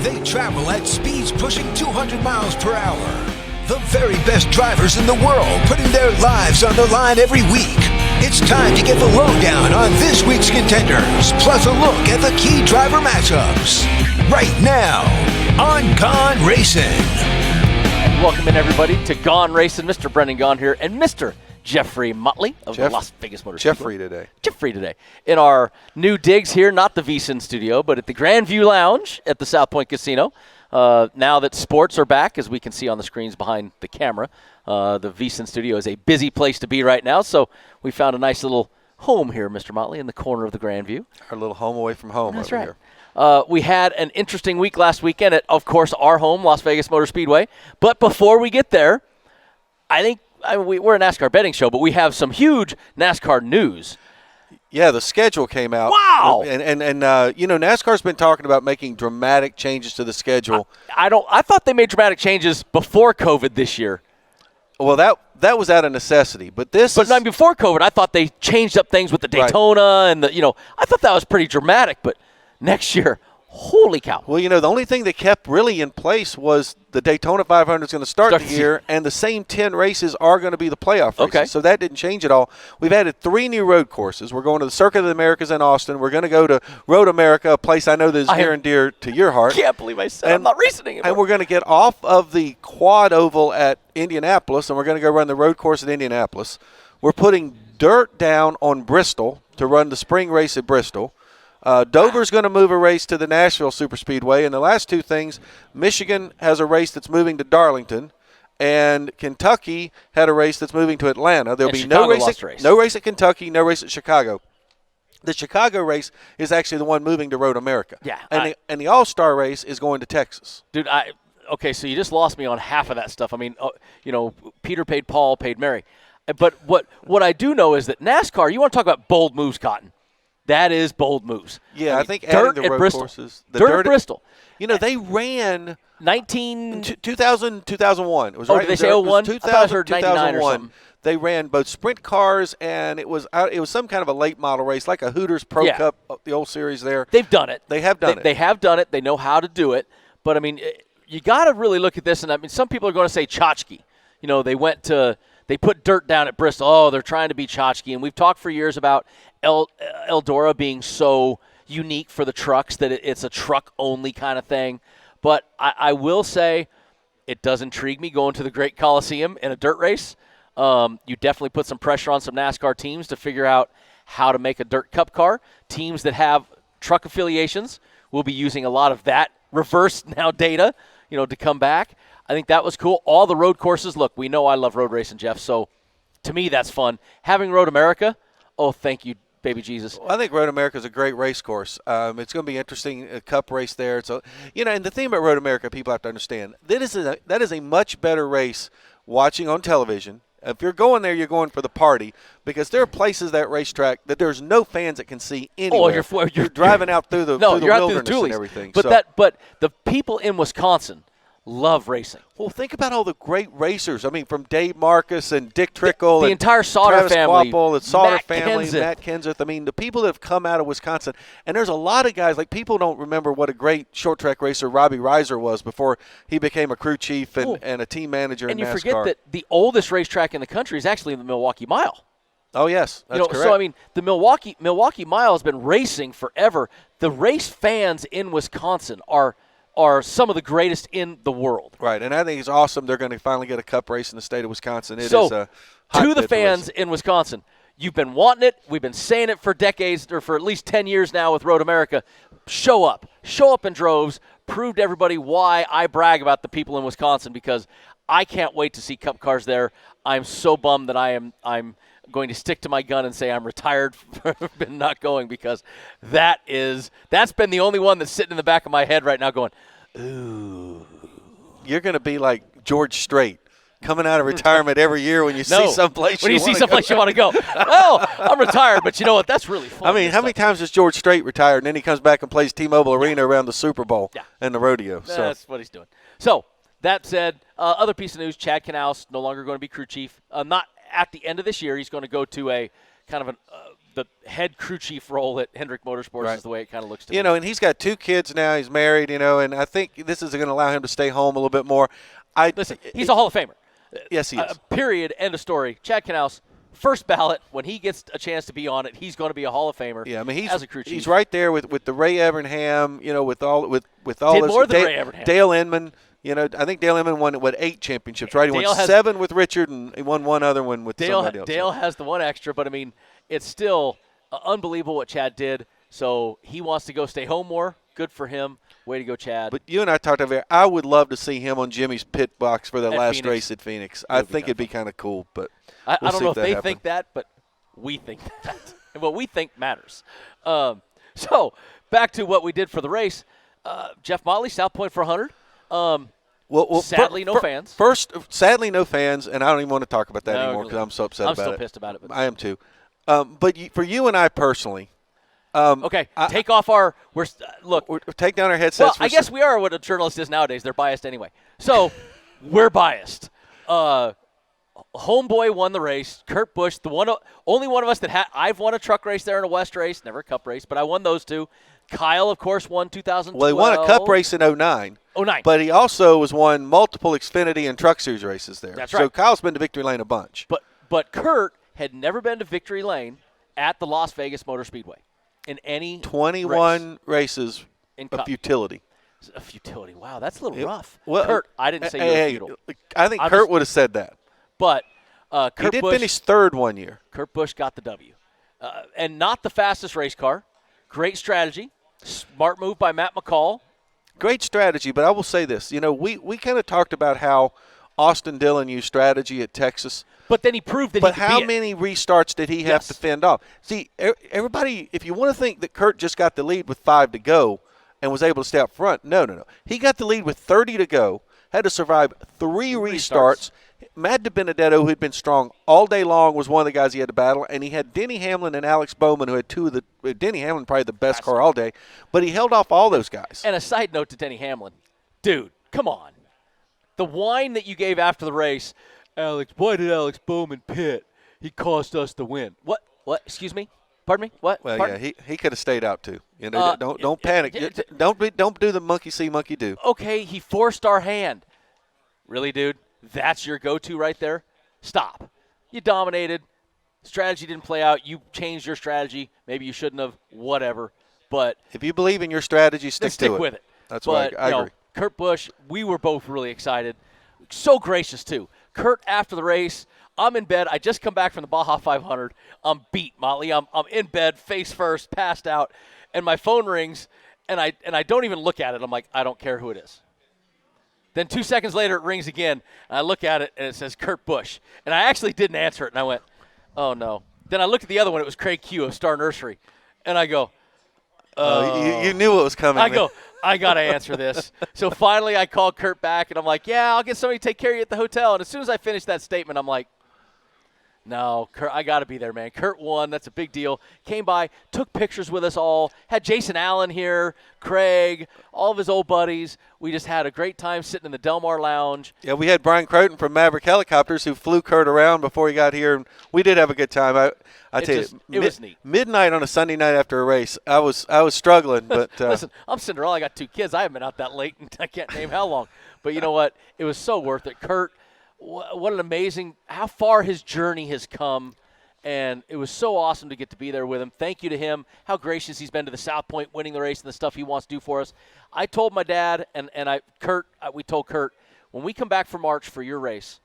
They travel at speeds pushing 200 miles per hour. The very best drivers in the world putting their lives on the line every week. It's time to get the lowdown on this week's contenders, plus a look at the key driver matchups. Right now on Gaughan Racin. Welcome in, everybody, to Gaughan Racin. Mr. Brendan Gaughan here, and Mr. Jeffrey Motley of the Las Vegas Motor Jeffrey Speedway. today. Jeffrey today. In our new digs here, not the Racin studio, but at the Grandview Lounge at the South Point Casino. Now that sports are back, as we can see on the screens behind the camera, the Racin studio is a busy place to be right now, so we found a nice little home here, Mr. Motley, in the corner of the Grandview. Our little home away from home. That's over right. Here. We had an interesting week last weekend at, of course, our home, Las Vegas Motor Speedway. But before we get there, we're a NASCAR betting show, but we have some huge NASCAR news. Yeah, the schedule came out. Wow! And NASCAR's been talking about making dramatic changes to the schedule. I thought they made dramatic changes before COVID this year. Well, that was out of necessity, but before COVID, I thought they changed up things with the Daytona and I thought that was pretty dramatic, but next year, holy cow. Well, the only thing that kept really in place was the Daytona 500 is going to start the year, and the same 10 races are going to be the playoff races. Okay. So that didn't change at all. We've added 3 new road courses. We're going to the Circuit of the Americas in Austin. We're going to go to Road America, a place I know that is near and dear to your heart. I can't believe I said I'm not racing anymore. And we're going to get off of the quad oval at Indianapolis, and we're going to go run the road course at Indianapolis. We're putting dirt down on Bristol to run the spring race at Bristol. Dover's going to move a race to the Nashville Superspeedway. And the last 2 things, Michigan has a race that's moving to Darlington, and Kentucky had a race that's moving to Atlanta. There'll be no race at Kentucky, no race at Chicago. The Chicago race is actually the one moving to Road America. Yeah. And the All-Star race is going to Texas. Dude, okay, so you just lost me on half of that stuff. I mean, Peter paid Paul, paid Mary. But what I do know is that NASCAR, you want to talk about bold moves, Cotton. That is bold moves. Yeah, I think adding the road courses. Dirt at Bristol. They ran 2000, 2001. It was did they say 01? 2000, 2001. Or something. They ran both sprint cars, and it was some kind of a late model race, like a Hooters Pro Cup, the old series there. They've done it. They have done it. They have done it. They know how to do it. But, I mean, you got to really look at this. And, some people are going to say tchotchke. They put dirt down at Bristol. Oh, they're trying to be tchotchke. And we've talked for years about Eldora being so unique for the trucks that it's a truck-only kind of thing. But I will say it does intrigue me going to the Great Coliseum in a dirt race. You definitely put some pressure on some NASCAR teams to figure out how to make a dirt cup car. Teams that have truck affiliations will be using a lot of that reverse now data, to come back. I think that was cool. All the road courses, look, we know I love road racing, Jeff, so to me that's fun. Having Road America, oh, thank you, baby Jesus. Well, I think Road America is a great race course. It's going to be interesting, a cup race there. So, and the thing about Road America, people have to understand, that is a much better race watching on television. If you're going there, you're going for the party, because there are places that racetrack that there's no fans that can see anywhere. Oh, you're driving out through the wilderness and everything. But the people in Wisconsin love racing. Well, think about all the great racers. I mean, from Dave Marcus and Dick Trickle, the entire Sauter Travis family, Quapple, the Sauter Matt family, Kenseth. Matt Kenseth. I mean, the people that have come out of Wisconsin, and there's a lot of guys. Like, people don't remember what a great short track racer Robbie Reiser was before he became a crew chief and a team manager in NASCAR. And you forget that the oldest racetrack in the country is actually the Milwaukee Mile. Oh, yes, that's correct. So, I mean, the Milwaukee Mile has been racing forever. The race fans in Wisconsin are some of the greatest in the world. Right, and I think it's awesome they're going to finally get a cup race in the state of Wisconsin. It is a to the fans in Wisconsin, you've been wanting it. We've been saying it for decades, or for at least 10 years now with Road America. Show up in droves. Prove to everybody why I brag about the people in Wisconsin, because I can't wait to see cup cars there. I'm so bummed that I'm going to stick to my gun and say I'm retired from not going, because that's been the only one that's sitting in the back of my head right now going, ooh. You're going to be like George Strait, coming out of retirement every year when you see someplace you want to go. Well, I'm retired, but you know what? That's really fun. I mean, how many times has George Strait retired, and then he comes back and plays T-Mobile Arena around the Super Bowl and the rodeo? That's what he's doing. So, that said, other piece of news, Chad Knaus no longer going to be crew chief. Not at the end of this year. He's going to go to a kind of the head crew chief role at Hendrick Motorsports is the way it kind of looks to me. And he's got 2 kids now. He's married, and I think this is going to allow him to stay home a little bit more. Listen, he's a Hall of Famer. Yes, he is. Period. End of story. Chad Knaus, first ballot. When he gets a chance to be on it, he's going to be a Hall of Famer. Yeah, I mean as a crew chief. He's right there with the Ray Evernham. With all Did those. More than Ray Evernham. Dale Inman. I think Dale Inman won 8 championships, right? He won 7 with Richard, and he won 1 other one with somebody else. Dale has the 1 extra, but I mean, it's still unbelievable what Chad did. So he wants to go stay home more. Good for him. Way to go, Chad. But you and I talked about it. I would love to see him on Jimmy's pit box for the last Phoenix. race at Phoenix. I think it'd be kind of cool, but I don't know if they happens. think that, but we think that. And what we think matters. So back to what we did for the race. Jeff Motley, South Point for 100. Well, sadly, no fans. First, sadly, no fans, and I don't even want to talk about that anymore because I'm so upset about it. I'm still pissed about it. But I am too. But for you and I personally, okay, take off our look. We're take down our headsets. Well, I guess we are what a journalist is nowadays. They're biased anyway. So we're biased. Homeboy won the race. Kurt Busch, only one of us that I've won a truck race there and a West race, never a Cup race, but I won those 2. Kyle, of course, won 2012. Well, he won a Cup race in 09. 09. But he also won multiple Xfinity and Truck Series races there. That's right. So Kyle's been to Victory Lane a bunch. But Kurt had never been to Victory Lane at the Las Vegas Motor Speedway in any 21 races in of Cup. futility. A futility. Wow, that's a little rough. Well, Kurt, I didn't say you were futile. I think Kurt would have said that. But Kurt he did Busch, finish 3rd one year. Kurt Busch got the W. And not the fastest race car. Great strategy. Smart move by Matt McCall. Great strategy, but I will say this. We kind of talked about how Austin Dillon used strategy at Texas. But then he proved that he could how beat it. many restarts did he have to fend off? See, everybody, if you want to think that Kurt just got the lead with 5 to go and was able to stay up front, no. He got the lead with 30 to go, had to survive 3 restarts. Matt DiBenedetto, who had been strong all day long, was one of the guys he had to battle, and he had Denny Hamlin and Alex Bowman, who had 2 of the – Denny Hamlin probably the best car all day, but he held off all those guys. And a side note to Denny Hamlin. Dude, come on. The whine that you gave after the race, why did Alex Bowman pit? He cost us the win. What? Excuse me? Pardon me? What? Well, Pardon? yeah, he could have stayed out too. Don't panic. Don't do the monkey see, monkey do. Okay, he forced our hand. Really, dude? That's your go-to right there? Stop. You dominated. Strategy didn't play out. You changed your strategy. Maybe you shouldn't have. Whatever. But if you believe in your strategy, stick with it. That's why I agree. Kurt Busch, we were both really excited. So gracious, too. Kurt, after the race, I'm in bed. I just come back from the Baja 500. I'm beat, Motley. I'm in bed, face first, passed out. And my phone rings, and I don't even look at it. I'm like, I don't care who it is. Then 2 seconds later, it rings again. And I look at it, and it says Kurt Busch. And I actually didn't answer it, and I went, oh, no. Then I looked at the other one. It was Craig Q of Star Nursery. And I go, you knew what was coming. I go, I got to answer this. So finally I called Kurt back, and I'm like, yeah, I'll get somebody to take care of you at the hotel. And as soon as I finished that statement, I'm like, no, Kurt, I got to be there, man. Kurt won. That's a big deal. Came by, took pictures with us all, had Jason Allen here, Craig, all of his old buddies. We just had a great time sitting in the Del Mar Lounge. Yeah, we had Brian Croton from Maverick Helicopters who flew Kurt around before he got here, and we did have a good time. I tell you, it was neat. Midnight on a Sunday night after a race, I was struggling, but listen, I'm Cinderella. I got 2 kids. I haven't been out that late, and I can't name how long. But you know what? It was so worth it. Kurt, what an amazing – how far his journey has come, and it was so awesome to get to be there with him. Thank you to him, how gracious he's been to the South Point, winning the race and the stuff he wants to do for us. I told my dad we told Kurt, when we come back for March for your race,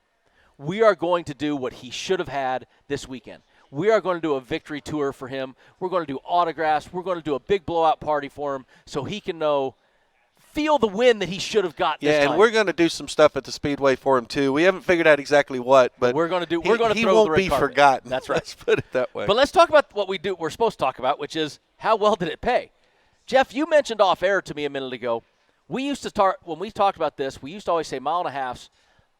we are going to do what he should have had this weekend. We are going to do a victory tour for him. We're going to do autographs. We're going to do a big blowout party for him so he can feel the win that he should have got this time. Yeah, and we're going to do some stuff at the Speedway for him, too. We haven't figured out exactly what, but we're going to he throw won't the red be carpet. forgotten. That's right. Let's put it that way. But let's talk about what we're supposed to talk about, which is how well did it pay? Jeff, you mentioned off air to me a minute ago. We used to start, when we talked about this, we used to always say 1.5 miles,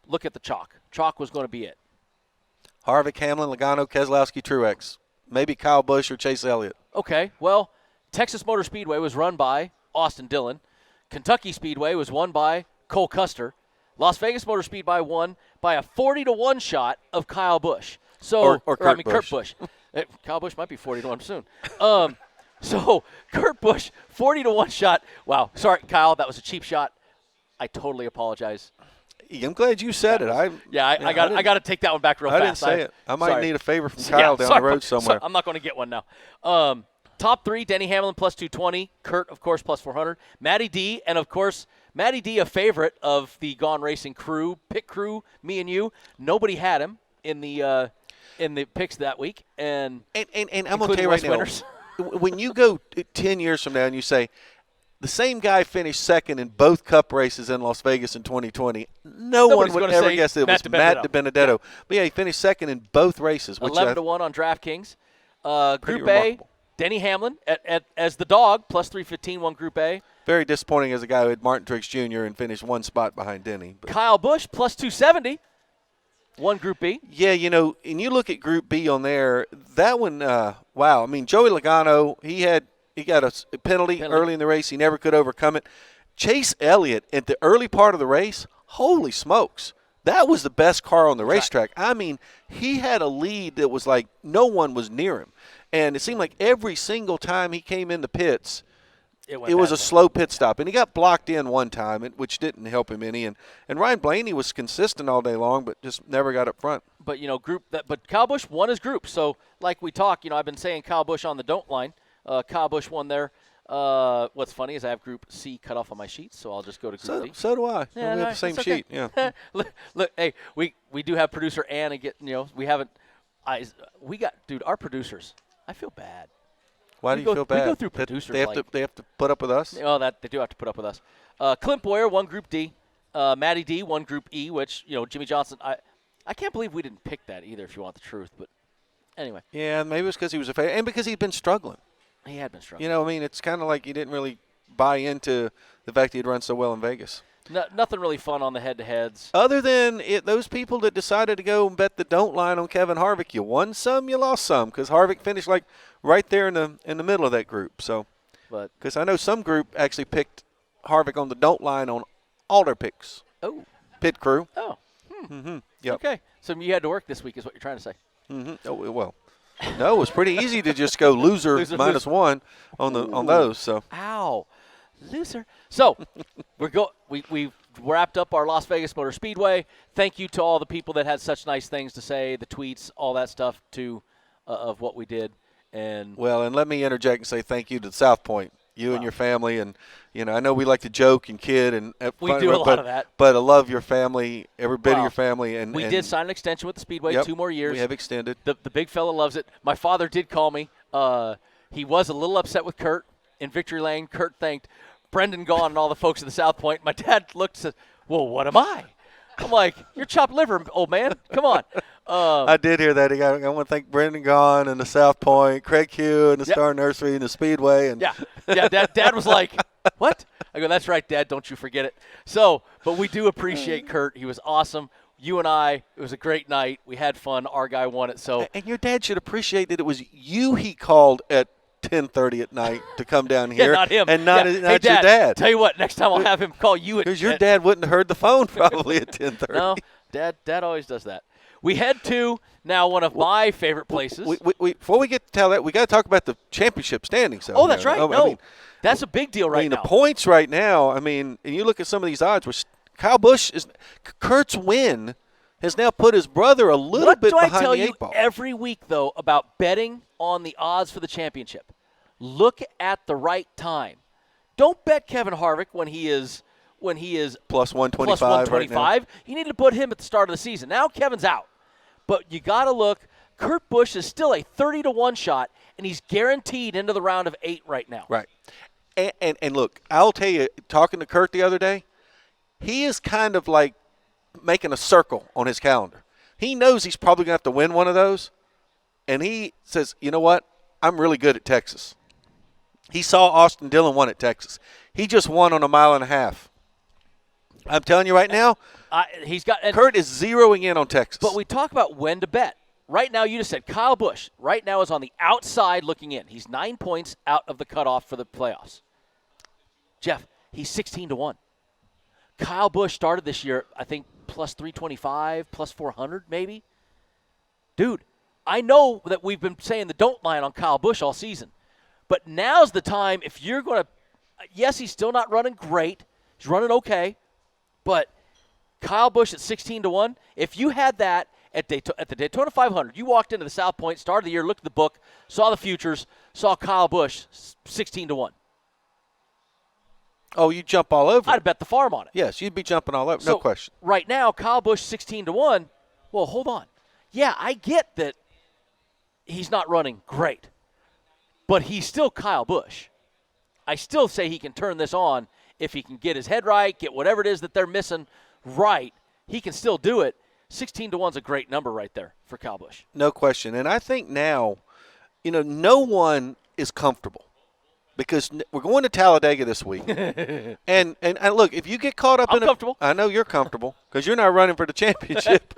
look at the chalk. Chalk was going to be it. Harvick, Hamlin, Logano, Keselowski, Truex. Maybe Kyle Busch or Chase Elliott. Okay, well, Texas Motor Speedway was run by Austin Dillon. Kentucky Speedway was won by Cole Custer. Las Vegas Motor Speedway won by a 40-1 shot of Kyle Busch. Or Kurt Busch. Busch. Kyle Busch might be 40-1 soon. So Kurt Busch, 40-1 shot. Wow. Sorry, Kyle, that was a cheap shot. I totally apologize. I'm glad you said it. I got to take that one back real fast. I didn't say it. I might sorry. need a favor from Kyle down the road somewhere. I'm not going to get one now. Top 3, Denny Hamlin plus 220. Kurt, of course, plus 400. Matty D, and of course, Matty D, a favorite of the Gaughan Racing crew, pit crew, me and you. Nobody had him in the picks that week, and I'm going to tell you right now, when you go 10 years from now and you say the same guy finished second in both Cup races in Las Vegas in 2020, Nobody's one would ever guess it was Matt DiBenedetto. But yeah, he finished second in both races. 11-1 on DraftKings. Group remarkable. A, Denny Hamlin as the dog, plus 315 won Group A. Very disappointing as a guy who had Martin Truex Jr. and finished one spot behind Denny. But. Kyle Busch, plus 270, won Group B. Yeah, and you look at Group B on there, that one, wow. I mean, Joey Logano, he got a penalty early in the race. He never could overcome it. Chase Elliott at the early part of the race, holy smokes. That was the best car on the racetrack. I mean, he had a lead that was like no one was near him. And it seemed like every single time he came in the pits, it was a slow pit stop. And he got blocked in one time, which didn't help him any. And Ryan Blaney was consistent all day long, but just never got up front. But, but Kyle Busch won his group. So, like we talk, I've been saying Kyle Busch on the don't line. Kyle Busch won there. What's funny is I have Group C cut off on my sheet, so I'll just go to Group D. So do I. Yeah, we have the same sheet. Yeah. look, hey, we do have producer Ann. We haven't. We got, dude, our producers. I feel bad. Why do you feel bad? We go through producers. They have to put up with us? Oh, that they do have to put up with us. Clint Boyer won Group D. Matty D won Group E, which, Jimmy Johnson, I can't believe we didn't pick that either, if you want the truth. But anyway. Yeah, maybe it was because he was a favorite and because he'd been struggling. He had been struggling. It's kind of like you didn't really buy into the fact he'd run so well in Vegas. Nothing really fun on the head-to-heads. Other than those people that decided to go and bet the don't line on Kevin Harvick, you won some, you lost some, because Harvick finished like right there in the middle of that group. So, because I know some group actually picked Harvick on the don't line on all their picks. Oh, pit crew. Oh, Yep. Okay, so you had to work this week, is what you're trying to say. Oh well. No, it was pretty easy to just go loser -1 on those. So. Ow. Loser. So we wrapped up our Las Vegas Motor Speedway. Thank you to all the people that had such nice things to say, the tweets, all that stuff too, of what we did. And let me interject and say thank you to South Point, and your family. And I know we like to joke and kid and we do a lot of that. But I love your family, every bit of your family. And we did sign an extension with the Speedway, 2 more years. We have extended. The big fella loves it. My father did call me. He was a little upset with Kurt in Victory Lane. Kurt thanked Brendan Gaughan and all the folks at the South Point. My dad looked and said, well, what am I? I'm like, you're chopped liver, old man. Come on. I did hear that. I want to thank Brendan Gaughan and the South Point, Craig Hugh and the Star Nursery and the Speedway. And yeah. Dad was like, what? I go, that's right, Dad. Don't you forget it. So, but we do appreciate Kurt. He was awesome. You and I, it was a great night. We had fun. Our guy won it. So, and your dad should appreciate that it was you he called at 10:30 at night to come down here. Not him. And not hey, your dad. Tell you what, next time I'll have him call you at because your dad wouldn't have heard the phone probably at 10:30. No, Dad always does that. We head to now one of my favorite places. Before we get to tell that, we got to talk about the championship standings. Oh, that's right. That's a big deal right now. The points right now, and you look at some of these odds, where Kyle Busch Kurt's win has now put his brother a little bit behind the 8 ball. What do I tell you every week, though, about betting on the odds for the championship? Look at the right time. Don't bet Kevin Harvick when he is plus 125. Plus 125. Right now. You need to put him at the start of the season. Now Kevin's out. But you got to look. Kurt Busch is still a 30-1 shot, and he's guaranteed into the round of 8 right now. Right. And look, I'll tell you, talking to Kurt the other day, he is kind of like making a circle on his calendar. He knows he's probably going to have to win one of those, and he says, you know what? I'm really good at Texas. He saw Austin Dillon won at Texas. He just won on a 1.5 miles. I'm telling you right now, Kurt is zeroing in on Texas. But we talk about when to bet. Right now, you just said Kyle Busch right now is on the outside looking in. He's 9 points out of the cutoff for the playoffs. Jeff, he's 16-1. Kyle Busch started this year, I think, plus 325, plus 400 maybe. Dude, I know that we've been saying the don't line on Kyle Busch all season, but now's the time if you're going to – yes, he's still not running great. He's running okay, but Kyle Busch at 16-1, if you had that at the Daytona 500, you walked into the South Point, started the year, looked at the book, saw the futures, saw Kyle Busch 16-1. Oh, you jump all over. I'd bet the farm on it. Yes, you'd be jumping all over, so no question. Right now, Kyle Busch 16-1. Well, hold on. Yeah, I get that he's not running great, but he's still Kyle Busch. I still say he can turn this on if he can get his head right, get whatever it is that they're missing right. He can still do it. 16-1 is a great number right there for Kyle Busch. No question. And I think now, no one is comfortable. Because we're going to Talladega this week, and look, if you get caught up I'm comfortable. I know you're comfortable because you're not running for the championship.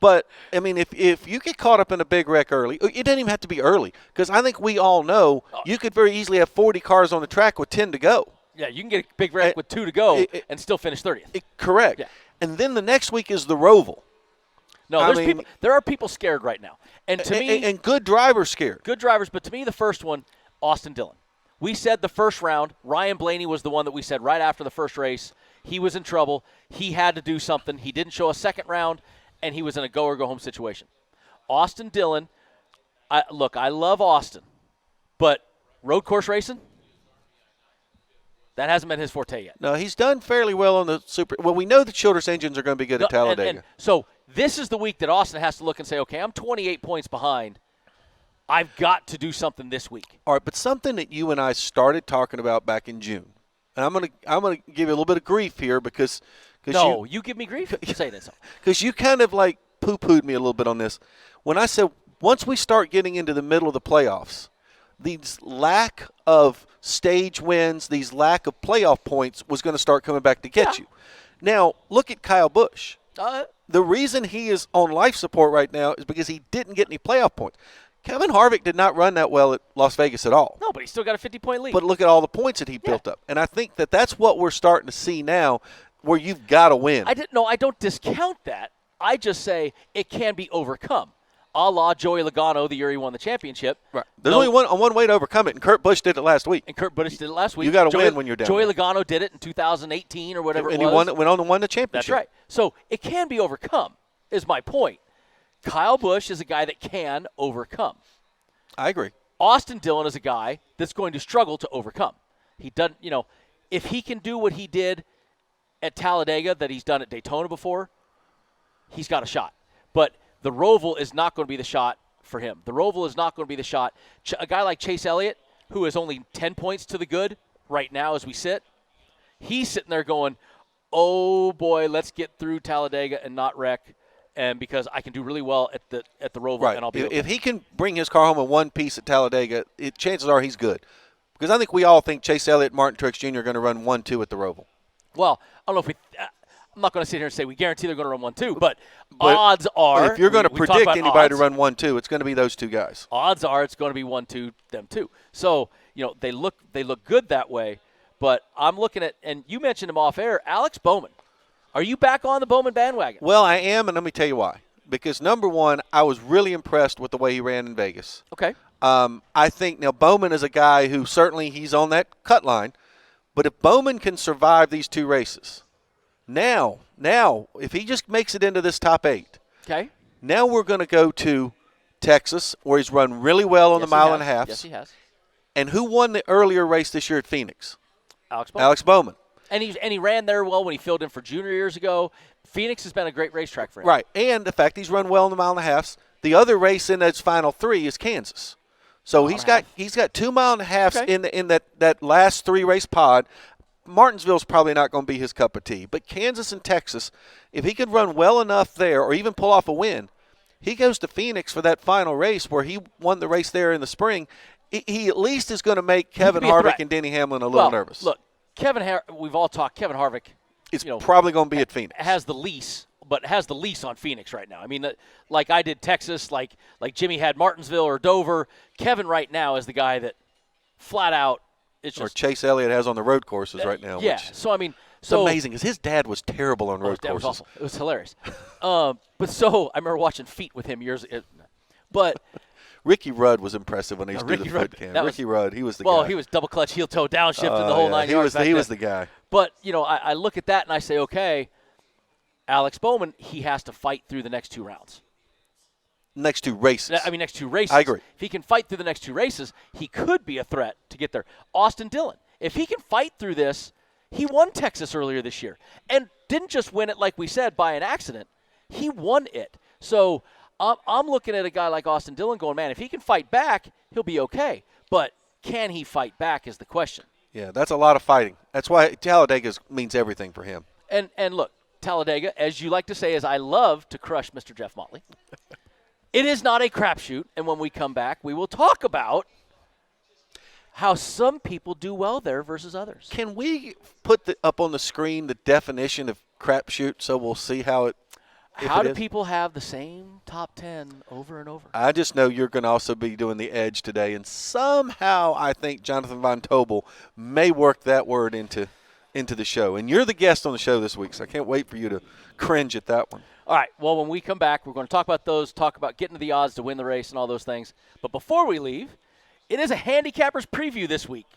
But I mean, if you get caught up in a big wreck early, it doesn't even have to be early because I think we all know you could very easily have 40 cars on the track with 10 to go. Yeah, you can get a big wreck with 2 to go and still finish 30th. Correct. Yeah. And then the next week is the Roval. No, there are people scared right now, and to me, and good drivers scared. Good drivers, but to me, the first one, Austin Dillon. We said the first round, Ryan Blaney was the one that we said right after the first race. He was in trouble. He had to do something. He didn't show a second round, and he was in a go-or-go-home situation. Austin Dillon, I love Austin, but road course racing, that hasn't been his forte yet. No, he's done fairly well on the Super. Well, we know the Childress engines are going to be good at Talladega. And so this is the week that Austin has to look and say, okay, I'm 28 points behind. I've got to do something this week. All right, but something that you and I started talking about back in June, and I'm gonna give you a little bit of grief here because you give me grief. Say this because you kind of like poo-pooed me a little bit on this when I said once we start getting into the middle of the playoffs, these lack of stage wins, these lack of playoff points was going to start coming back to get you. Now look at Kyle Busch. The reason he is on life support right now is because he didn't get any playoff points. Kevin Harvick did not run that well at Las Vegas at all. No, but he still got a 50-point lead. But look at all the points that he built up. And I think that that's what we're starting to see now where you've got to win. I don't discount that. I just say it can be overcome. A la Joey Logano the year he won the championship. Right. There's only one way to overcome it, and Kurt Busch did it last week. You got to win when you're down. Joey Logano did it in 2018 or whatever it was. And he went on to win the championship. That's right. So it can be overcome is my point. Kyle Busch is a guy that can overcome. I agree. Austin Dillon is a guy that's going to struggle to overcome. He doesn't, if he can do what he did at Talladega that he's done at Daytona before, he's got a shot. But the Roval is not going to be the shot for him. The Roval is not going to be the shot. A guy like Chase Elliott, who is only 10 points to the good right now as we sit, he's sitting there going, oh, boy, let's get through Talladega and not wreck. And because I can do really well at the Roval, right. And I'll be if he can bring his car home in one piece at Talladega, chances are he's good. Because I think we all think Chase Elliott, Martin Truex Jr. are going to run 1-2 at the Roval. Well, I don't know if I'm not going to sit here and say we guarantee they're going to run 1-2, but odds are. If you're going to predict anybody to run 1-2, it's going to be those two guys. Odds are it's going to be 1-2 them too. So they look good that way. But I'm looking at, and you mentioned him off air, Alex Bowman. Are you back on the Bowman bandwagon? Well, I am, and let me tell you why. Because, number one, I was really impressed with the way he ran in Vegas. Okay. I think, now, Bowman is a guy who certainly he's on that cut line. But if Bowman can survive these two races, now, if he just makes it into this top 8, okay, now we're going to go to Texas, where he's run really well on the mile and a half. Yes, he has. And who won the earlier race this year at Phoenix? Alex Bowman. Bowman. And he ran there well when he filled in for Junior years ago. Phoenix has been a great racetrack for him. Right, and the fact he's run well in the mile and a half. The other race in those final 3 is Kansas. So he's got 2 mile and a halves in that last 3 race pod. Martinsville's probably not going to be his cup of tea. But Kansas and Texas, if he could run well enough there or even pull off a win, he goes to Phoenix for that final race where he won the race there in the spring. He at least is going to make Kevin Harvick and Denny Hamlin a little nervous. Look, we've all talked. Kevin Harvick is probably going to be at Phoenix. Has the lease on Phoenix right now. I mean, like I did Texas, like Jimmy had Martinsville or Dover. Kevin right now is the guy that flat out. Or Chase Elliott has on the road courses right now. Yeah, it's amazing because his dad was terrible on road courses. Was awful. It was hilarious. But I remember watching Feet with him years ago. But Ricky Rudd was impressive when he was doing the Ricky foot Rudd, cam. Ricky Rudd, he was the guy. Well, he was double clutch, heel toe, downshifting the whole 9 yards. He was the guy. But, I look at that and I say, okay, Alex Bowman, he has to fight through the next 2 rounds. Next 2 races. Next 2 races. I agree. If he can fight through the next 2 races, he could be a threat to get there. Austin Dillon, if he can fight through this, he won Texas earlier this year and didn't just win it, like we said, by an accident. He won it. So I'm looking at a guy like Austin Dillon going, man, if he can fight back, he'll be okay. But can he fight back is the question. Yeah, that's a lot of fighting. That's why Talladega means everything for him. And look, Talladega, as you like to say, is I love to crush Mr. Jeff Motley. It is not a crapshoot, and when we come back, we will talk about how some people do well there versus others. Can we put up on the screen the definition of crapshoot so we'll see how it How do people have the same top 10 over and over? I just know you're going to also be doing the edge today, and somehow I think Jonathan Von Tobel may work that word into the show. And you're the guest on the show this week, so I can't wait for you to cringe at that one. All right, well, when we come back, we're going to talk about those, talk about getting to the odds to win the race and all those things. But before we leave, it is a handicapper's preview this week.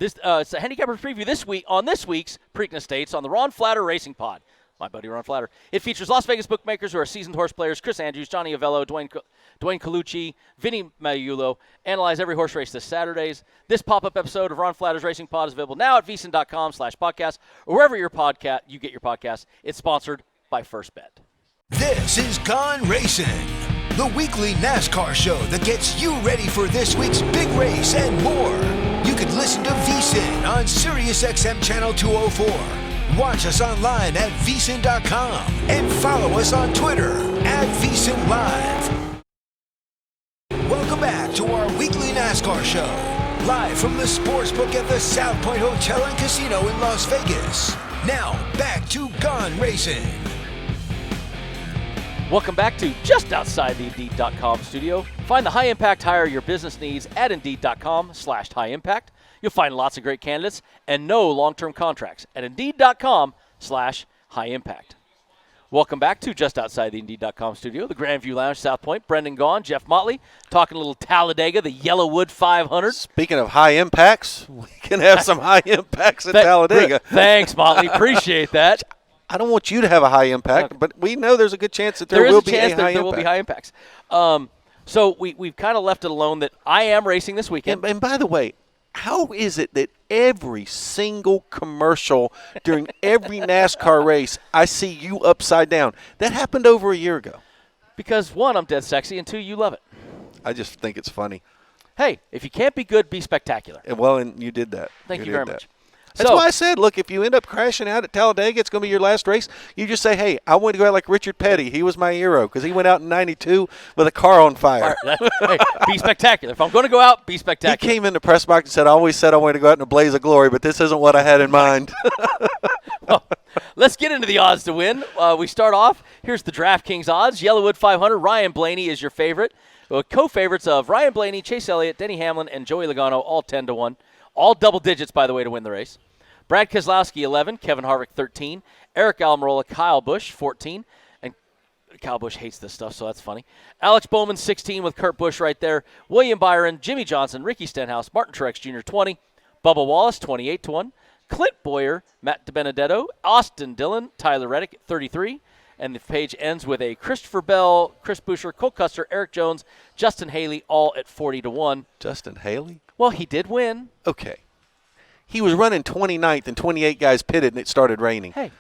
It's a handicapper's preview this week on this week's Preakness States on the Ron Flatter Racing Pod. My buddy Ron Flatter. It features Las Vegas bookmakers who are seasoned horse players: Chris Andrews, Johnny Avello, Dwayne Colucci, Vinny Maiulo. Analyze every horse race this Saturdays. This pop-up episode of Ron Flatter's Racing Pod is available now at vsin.com/podcast or wherever you get your podcasts. It's sponsored by First Bet. This is Gone Racing, the weekly NASCAR show that gets you ready for this week's big race and more. You can listen to VSiN on SiriusXM Channel 204. Watch us online at vsin.com and follow us on Twitter at vsinlive. Welcome back to our weekly NASCAR show, live from the sportsbook at the South Point Hotel and Casino in Las Vegas. Now, back to Gone Racing. Welcome back to just outside the Indeed.com studio. Find the high-impact hire your business needs at Indeed.com/high-impact. You'll find lots of great candidates and no long-term contracts at Indeed.com/high-impact. Welcome back to just outside the Indeed.com studio, the Grandview Lounge, South Point. Brendan Gaughan, Jeff Motley, talking a little Talladega, the YellaWood 500. Speaking of high impacts, we can have some high impacts at Talladega. Thanks, Motley. Appreciate that. I don't want you to have a high impact, but we know there's a good chance that there will be a chance a that high there impact. will be high impacts. So we've kind of left it alone that I am racing this weekend. And by the way, how is it that every single commercial during every NASCAR race, I see you upside down? That happened over a year ago. Because, one, I'm dead sexy, and two, you love it. I just think it's funny. Hey, if you can't be good, be spectacular. And you did that. Thank you very much. That's why I said, look, if you end up crashing out at Talladega, it's going to be your last race. You just say, hey, I want to go out like Richard Petty. He was my hero because he went out in '92 with a car on fire. Hey, be spectacular. If I'm going to go out, be spectacular. He came in the press box and said, I always said I wanted to go out in a blaze of glory, but this isn't what I had in mind. Well, let's get into the odds to win. We start off. Here's the DraftKings odds. YellaWood 500. Ryan Blaney is your favorite. Co-favorites of Ryan Blaney, Chase Elliott, Denny Hamlin, and Joey Logano, all 10-1. All double digits, by the way, to win the race. Brad Keselowski, 11. Kevin Harvick, 13. Eric Almirola, Kyle Busch, 14. And Kyle Busch hates this stuff, so that's funny. Alex Bowman, 16, with Kurt Busch right there. William Byron, Jimmy Johnson, Ricky Stenhouse, Martin Truex Jr., 20. Bubba Wallace, 28-1. Clint Boyer, Matt DiBenedetto, Austin Dillon, Tyler Reddick, 33. And the page ends with a Christopher Bell, Chris Buescher, Cole Custer, Eric Jones, Justin Haley, all at 40-1. Justin Haley? Well, he did win. Okay. He was running 29th and 28 guys pitted and it started raining. Hey,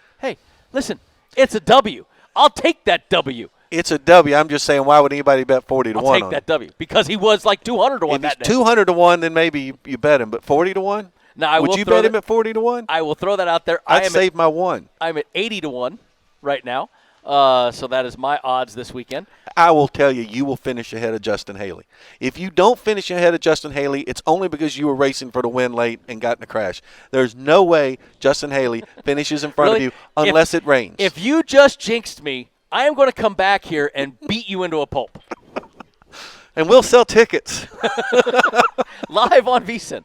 listen, it's a W. I'll take that W. It's a W. I'm just saying, why would anybody bet 40-1 I'll take that W because he was like 200-1 that day. If he's 200-1, then maybe you bet him, but 40-1? Now, would you bet him at 40-1? I will throw that out there. I'd save my one. I'm at 80-1 right now. So that is my odds this weekend. I will tell you, you will finish ahead of Justin Haley. If you don't finish ahead of Justin Haley, it's only because you were racing for the win late and got in a crash. There's no way Justin Haley finishes in front of you unless it rains. If you just jinxed me, I am going to come back here and beat you into a pulp. And we'll sell tickets. Live on VSiN.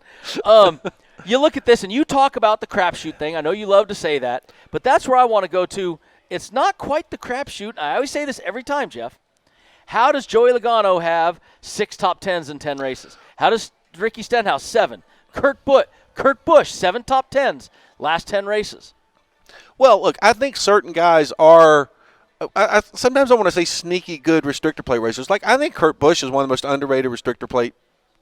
You look at this and you talk about the crapshoot thing. I know you love to say that, but that's where I want to go to. It's not quite the crapshoot. I always say this every time, Jeff. How does Joey Logano have 6 top 10s in 10 races? How does Ricky Stenhouse 7? Kurt Busch 7 top 10s last 10 races. Well, look, I think certain guys are. Sometimes I want to say sneaky good restrictor plate racers. Like I think Kurt Busch is one of the most underrated restrictor plate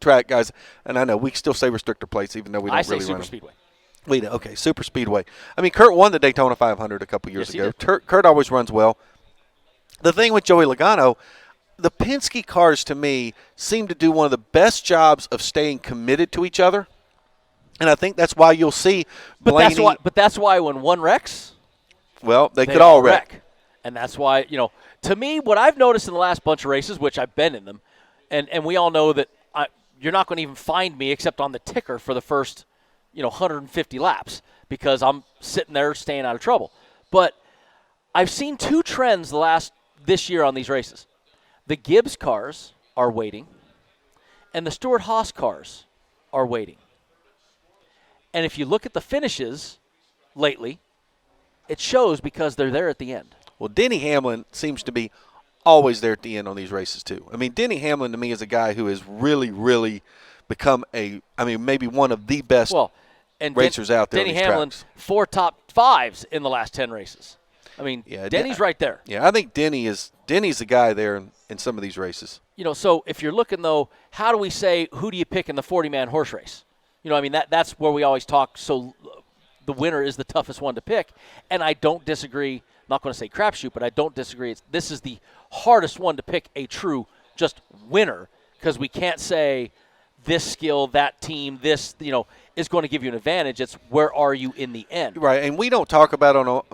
track guys. And I know we still say restrictor plates, even though we don't really run them. Super Speedway. We do. Okay, Super Speedway. I mean, Kurt won the Daytona 500 a couple years ago. Kurt always runs well. The thing with Joey Logano, the Penske cars to me seem to do one of the best jobs of staying committed to each other. And I think that's why you'll see Blaney. But that's why when one wrecks, well, they could all wreck. And that's why, to me, what I've noticed in the last bunch of races, which I've been in them, and we all know that you're not going to even find me except on the ticker for the first, 150 laps because I'm sitting there staying out of trouble. But I've seen 2 trends this year on these races. The Gibbs cars are waiting, and the Stewart-Haas cars are waiting. And if you look at the finishes lately, it shows because they're there at the end. Well, Denny Hamlin seems to be always there at the end on these races, too. I mean, Denny Hamlin, to me, is a guy who has really, really become maybe one of the best racers out there. Denny Hamlin, 4 top 5s in the last 10 races. I mean, Denny's right there. Yeah, I think Denny's the guy there in some of these races. So if you're looking, though, how do we say who do you pick in the 40-man horse race? That's where we always talk. So the winner is the toughest one to pick. And I don't disagree. I'm not going to say crapshoot, but I don't disagree. This is the hardest one to pick a true just winner because we can't say this skill, that team, this, is going to give you an advantage. It's where are you in the end. Right, and we don't talk about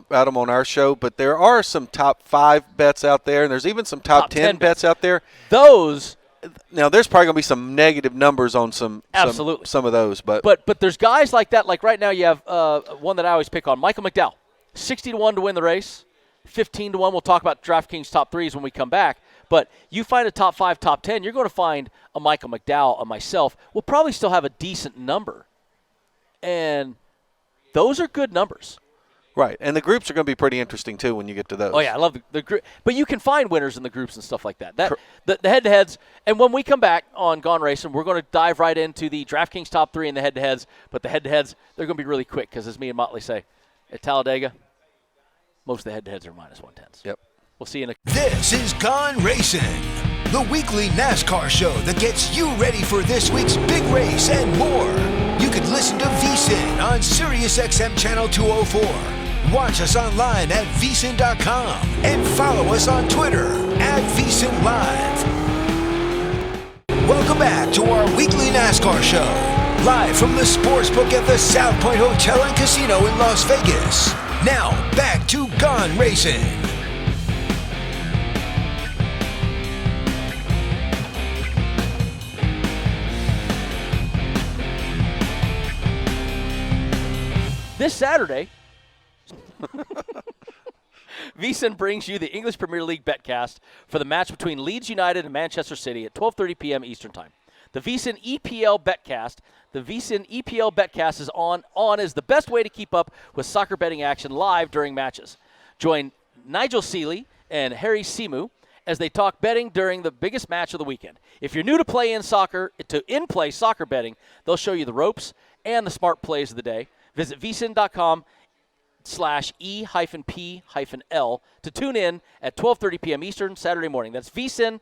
them on our show, but there are some top 5 bets out there, and there's even some top 10 bets out there. Now, there's probably going to be some negative numbers on some of those. But there's guys like that. Like right now you have one that I always pick on, Michael McDowell. 60-1 to win the race, 15-1. We'll talk about DraftKings top 3s when we come back. But you find a top 5, top 10, you're going to find a Michael McDowell, a myself. We'll probably still have a decent number. And those are good numbers. Right, and the groups are going to be pretty interesting, too, when you get to those. Oh, yeah, I love the group. But you can find winners in the groups and stuff like that. The head-to-heads, and when we come back on Gone Racing, we're going to dive right into the DraftKings top 3 and the head-to-heads. But the head-to-heads, they're going to be really quick because, as me and Motley say, at Talladega, most of the head-to-heads are minus 110s. Yep. We'll see you in a... This is Gone Racing, the weekly NASCAR show that gets you ready for this week's big race and more. You can listen to VSiN on SiriusXM Channel 204. Watch us online at vsin.com and follow us on Twitter at VSiN Live. Welcome back to our weekly NASCAR show, live from the Sportsbook at the South Point Hotel and Casino in Las Vegas. Now, back to Gone Racing. This Saturday, VSiN brings you the English Premier League betcast for the match between Leeds United and Manchester City at 12:30 p.m. Eastern Time. The VSiN EPL betcast is on is the best way to keep up with soccer betting action live during matches. Join Nigel Seeley and Harry Simu as they talk betting during the biggest match of the weekend. If you're new to in-play soccer betting, they'll show you the ropes and the smart plays of the day. Visit vsin.com/E-P-L to tune in at 12:30 p.m. Eastern Saturday morning. That's vsin-EPL.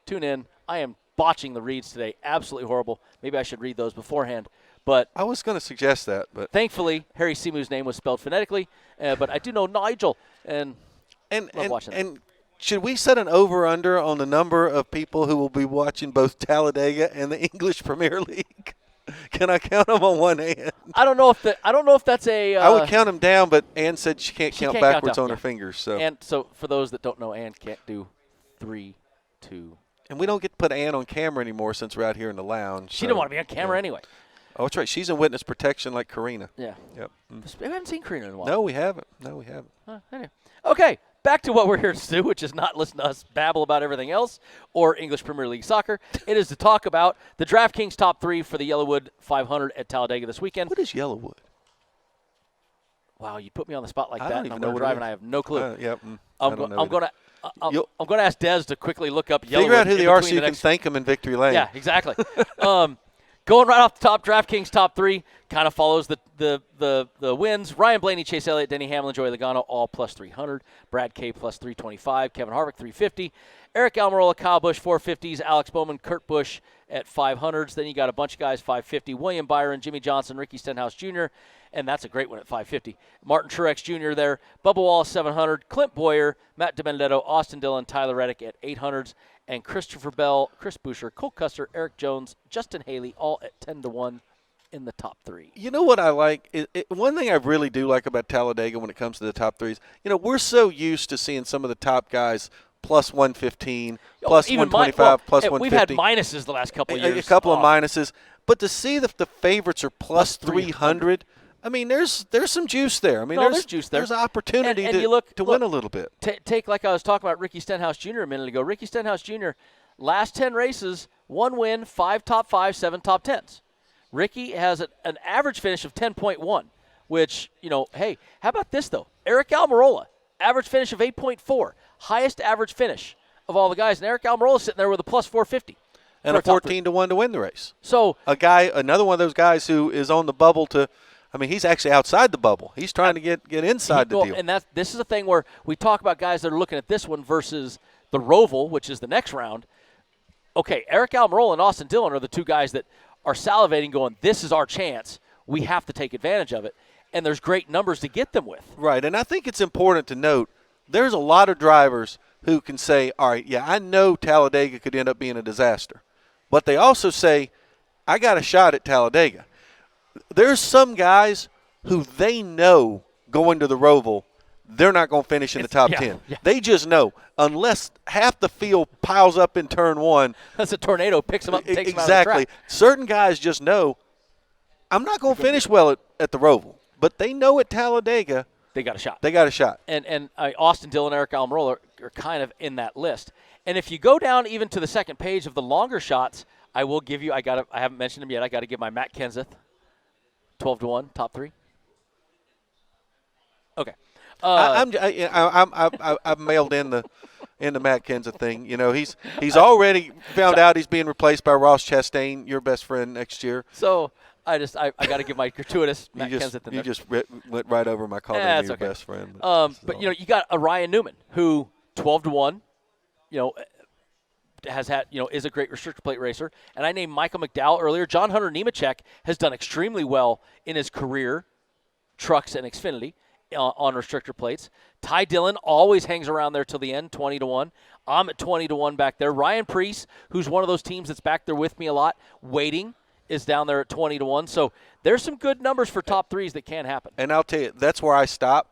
Tune in. I am botching the reads today. Absolutely horrible. Maybe I should read those beforehand. But I was going to suggest that. But thankfully, Harry Simu's name was spelled phonetically. But I do know Nigel. And love watching that. And should we set an over-under on the number of people who will be watching both Talladega and the English Premier League? Can I count them on one hand? I don't know if that's a. I would count them down, but Ann said she can't count backwards on her fingers. So. And so for those that don't know, Ann can't do 3, 2. And we don't get to put Ann on camera anymore since we're out here in the lounge. She didn't want to be on camera anyway. Oh, that's right. She's in witness protection like Karina. Yeah. Yep. We haven't seen Karina in a while. No, we haven't. Anyway. Okay. Back to what we're here to do, which is not listen to us babble about everything else or English Premier League soccer. It is to talk about the DraftKings top 3 for the YellaWood 500 at Talladega this weekend. What is YellaWood? Wow, you put me on the spot like I that. don't And even I'm know going what to drive, it and I is. have no clue. I don't know I'm either. going to ask Des to quickly look up YellaWood. Figure out who they are so you can next thank them in victory lane. Yeah, exactly. Going right off the top, DraftKings top 3 kind of follows the wins. Ryan Blaney, Chase Elliott, Denny Hamlin, Joey Logano, all plus 300. Brad K plus 325. Kevin Harvick 350. Eric Almirola, Kyle Busch 450s. Alex Bowman, Kurt Busch at 500s. Then you got a bunch of guys 550. William Byron, Jimmy Johnson, Ricky Stenhouse Jr., and that's a great one at 550. Martin Truex Jr. there. Bubba Wallace 700. Clint Boyer, Matt DiBenedetto, Austin Dillon, Tyler Reddick at 800s. And Christopher Bell, Chris Buescher, Cole Custer, Eric Jones, Justin Haley, all at 10-1 in the top 3. You know what I like? One thing I really do like about Talladega when it comes to the top 3s, we're so used to seeing some of the top guys plus 115, plus 125, plus 150. We've had minuses the last couple of years. A couple of minuses. But to see that the favorites are plus 300, I mean, there's some juice there. I mean, there's juice there. There's opportunity and to win a little bit. Take like I was talking about Ricky Stenhouse Jr. a minute ago. Ricky Stenhouse Jr., last 10 races, 1 win, 5 top 5, 7 top 10s. Ricky has an average finish of 10.1, which, hey, how about this, though? Eric Almirola, average finish of 8.4, highest average finish of all the guys. And Eric Almirola sitting there with a plus 450. And a 14-1 to win the race. So another one of those guys who is on the bubble he's actually outside the bubble. He's trying to get inside the deal. And this is a thing where we talk about guys that are looking at this one versus the Roval, which is the next round. Okay, Eric Almirola and Austin Dillon are the two guys that are salivating going, this is our chance. We have to take advantage of it. And there's great numbers to get them with. Right, and I think it's important to note there's a lot of drivers who can say, all right, yeah, I know Talladega could end up being a disaster. But they also say, I got a shot at Talladega. There's some guys who they know going to the Roval, they're not going to finish in the top 10. Yeah. They just know. Unless half the field piles up in turn 1. That's a tornado, picks them up and takes them out Exactly. of the track. Certain guys just know, I'm not going to finish well at the Roval. But they know at Talladega, they got a shot. They got a shot. And Austin Dillon and Eric Almirola are kind of in that list. And if you go down even to the second page of the longer shots, I will give you, I haven't mentioned him yet, I got to give my Matt Kenseth, 12-1, top 3. Okay. I've mailed in the Matt Kenseth thing. He's already found out he's being replaced by Ross Chastain, your best friend, next year. So I got to give my gratuitous Matt Kenseth in there. You just went right over my calling me your best friend. But you got a Ryan Newman who 12-1, has had, is a great restrictor plate racer. And I named Michael McDowell earlier. John Hunter Nemechek has done extremely well in his career, trucks and Xfinity, on restrictor plates. Ty Dillon always hangs around there till the end, 20-1. I'm at 20-1 back there. Ryan Preece, who's one of those teams that's back there with me a lot, waiting, is down there at 20-1. So there's some good numbers for top 3s that can happen. And I'll tell you, that's where I stop.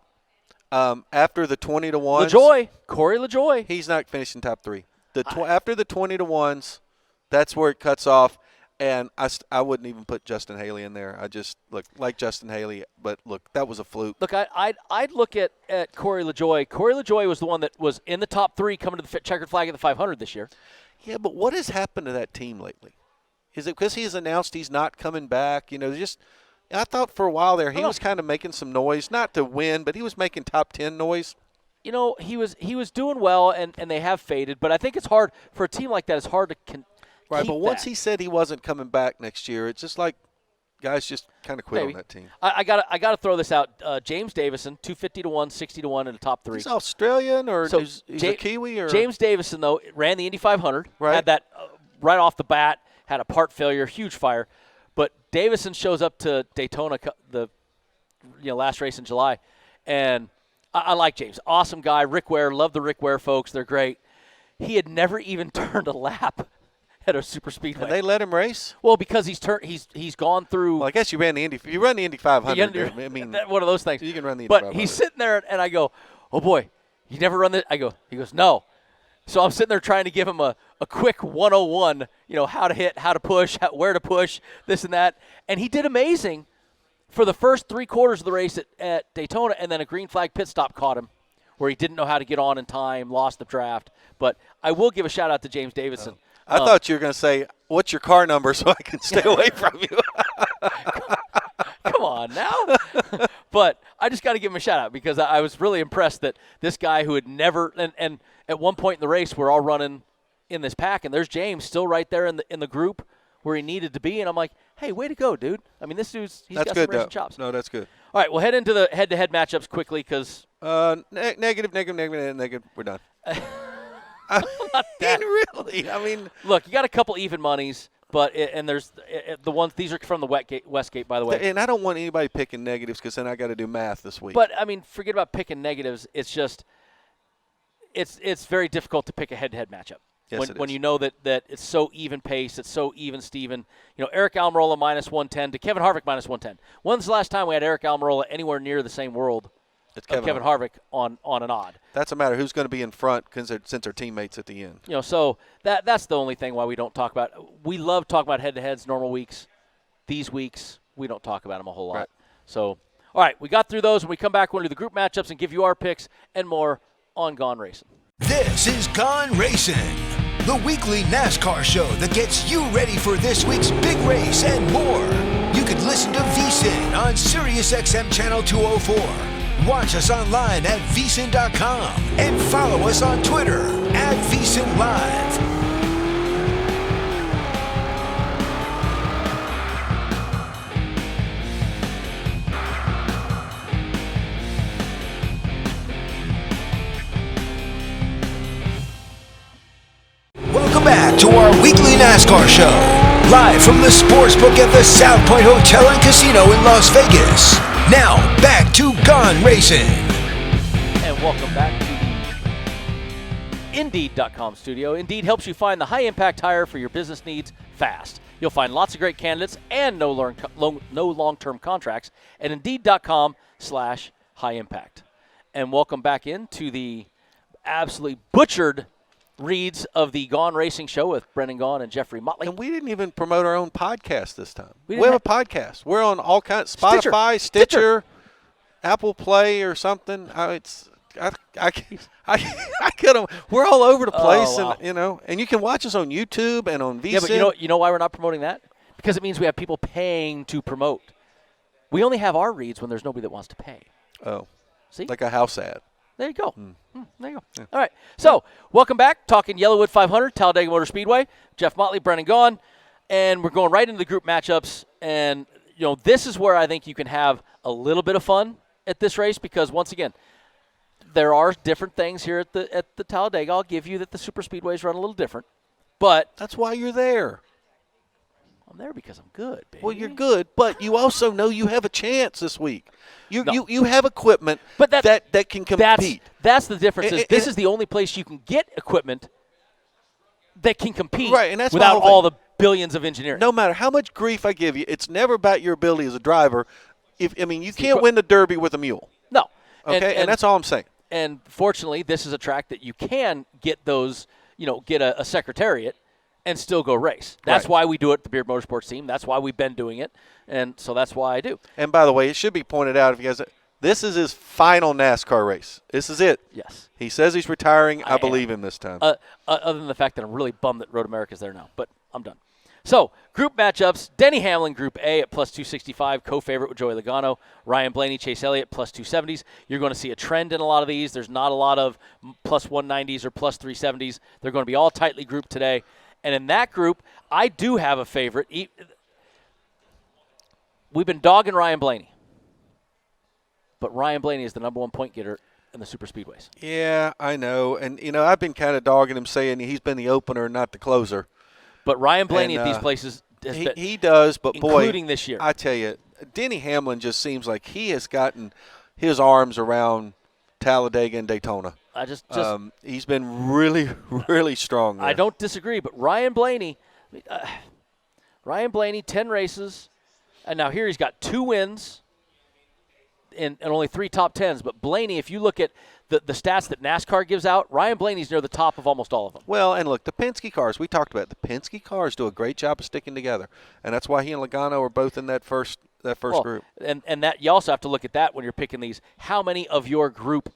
After the 20-1s. LaJoy, Corey LaJoy. He's not finishing top 3. After the 20-1s, that's where it cuts off. And I wouldn't even put Justin Haley in there. I just like Justin Haley, but that was a fluke. Look, I'd look at Corey LaJoy. Corey LaJoy was the one that was in the top 3 coming to the checkered flag at the 500 this year. Yeah, but what has happened to that team lately? Is it because he's announced he's not coming back? I thought for a while there he was kind of making some noise, not to win, but he was making top 10 noise. He was doing well, and they have faded. But I think it's hard for a team like that. It's hard to right. But once that. he said he wasn't coming back next year, it's just like guys just kind of quit on that team. I got to throw this out. James Davison, 250-1, 60-1 in the top 3. He's Australian or he's a Kiwi or James Davison though ran the Indy 500. Right. Had that right off the bat. Had a part failure, huge fire. But Davison shows up to Daytona, the last race in July, and I like James. Awesome guy. Rick Ware, love the Rick Ware folks. They're great. He had never even turned a lap at a super speedway. And they let him race? Well, because he's gone through. Well, I guess you ran the Indy. You run the Indy 500. I mean, one of those things. You can run the Indy 500. But he's sitting there, and I go, "Oh boy, you never run this?" He goes, "No." So I'm sitting there trying to give him a quick 101, how to hit, how to push, where to push, this and that. And he did amazing for the first 3 quarters of the race at Daytona, and then a green flag pit stop caught him where he didn't know how to get on in time, lost the draft. But I will give a shout-out to James Davison. I thought you were going to say, what's your car number so I can stay away from you? Come on now. But I just got to give him a shout out because I was really impressed that this guy who had never and at one point in the race we're all running in this pack and there's James still right there in the group where he needed to be, and I'm like, hey, way to go, dude. I mean, this dude's he's got some racing chops. No, that's good. All right, we'll head into the head-to-head matchups quickly because negative. We're done. Not that. Really? I mean, look, you got a couple even monies, but and there's the ones. These are from the Westgate, by the way. And I don't want anybody picking negatives because then I got to do math this week. But I mean, forget about picking negatives. It's just it's very difficult to pick a head-to-head matchup. Yes, when you know that it's so even pace, it's so even Steven. You know, Eric Almirola minus 110 to Kevin Harvick minus 110. When's the last time we had Eric Almirola anywhere near the same world it's of Kevin Harvick on an odd? That's a matter who's going to be in front since they're teammates at the end. You know, so that's the only thing why we don't talk about. We love talking about head-to-heads normal weeks. These weeks, we don't talk about them a whole lot. Right. So, all right, we got through those. When we come back, we'll do the group matchups and give you our picks and more on Gaughan Racin'. This is Gaughan Racin', the weekly NASCAR show that gets you ready for this week's big race and more. You can listen to VSiN on SiriusXM Channel 204. Watch us online at vsin.com and follow us on Twitter at VSiN Live. Welcome back to our weekly NASCAR show, live from the sportsbook at the South Point Hotel and Casino in Las Vegas. Now, back to Gaughan Racin'. And welcome back to the Indeed.com studio. Indeed helps you find the high-impact hire for your business needs fast. You'll find lots of great candidates and no long-term contracts at Indeed.com/high-impact. And welcome back into the absolutely butchered reads of the Gaughan Racing Show with Brendan Gaughan and Jeffrey Motley. And we didn't even promote our own podcast this time. We have a podcast. We're on all kinds, Spotify, Stitcher, Apple Play or something. I get them. We're all over the place, wow. and you can watch us on YouTube and on VSiN. Yeah, but you know why we're not promoting that? Because it means we have people paying to promote. We only have our reads when there's nobody that wants to pay. Oh, see, like a house ad. There you go. There you go. Yeah. All right. So, welcome back. Talking YellaWood 500, Talladega Motor Speedway. Jeff Motley, Brendan Gaughan. And we're going right into the group matchups. And, this is where I think you can have a little bit of fun at this race because, once again, there are different things here at the Talladega. I'll give you that the super speedways run a little different. But that's why you're there. I'm there because I'm good, baby. Well, you're good, but you also know you have a chance this week. You have equipment that can compete. That's the difference. This is the only place you can get equipment that can compete and that's without all the billions of engineering. No matter how much grief I give you, it's never about your ability as a driver. You can't win the Derby with a mule. No. Okay, and that's all I'm saying. And fortunately, this is a track that you can get those, get a secretariat and still go race. That's why we do it at the Beard Motorsports team. That's why we've been doing it. And so that's why I do. And by the way, it should be pointed out, if you guys, this is his final NASCAR race. This is it. Yes. He says he's retiring. I believe him this time. Other than the fact that I'm really bummed that Road America's there now. But I'm done. So, group matchups. Denny Hamlin, Group A at plus 265, co-favorite with Joey Logano. Ryan Blaney, Chase Elliott, plus 270s. You're going to see a trend in a lot of these. There's not a lot of plus 190s or plus 370s. They're going to be all tightly grouped today. And in that group, I do have a favorite. We've been dogging Ryan Blaney. But Ryan Blaney is the number one point getter in the super speedways. Yeah, I know. And, I've been kind of dogging him, saying he's been the opener, not the closer. But Ryan Blaney at these places has been. He does, but including this year. I tell you, Denny Hamlin just seems like he has gotten his arms around Talladega and Daytona. He's been really, really strong there. I don't disagree, but Ryan Blaney, 10 races, and now here he's got 2 wins and only 3 top 10s. But Blaney, if you look at the stats that NASCAR gives out, Ryan Blaney's near the top of almost all of them. Well, and look, the Penske cars, we talked about it. The Penske cars do a great job of sticking together, and that's why he and Logano are both in that first group. And that you also have to look at that when you're picking these. How many of your group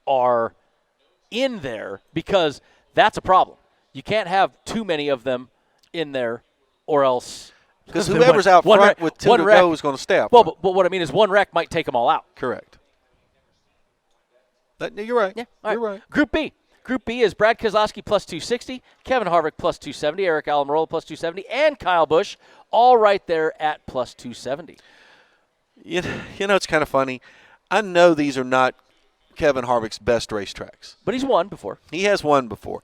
are in there, because that's a problem. You can't have too many of them in there, or else because whoever's out front with 2 to go is going to stay up. Well, but what I mean is one wreck might take them all out. Correct. You're right. Yeah, all You're right. Group B. Group B is Brad Keselowski plus 260, Kevin Harvick plus 270, Eric Almirola plus 270, and Kyle Busch all right there at plus 270. You know, it's kind of funny. I know these are not Kevin Harvick's best racetracks. But he's won before. He has won before.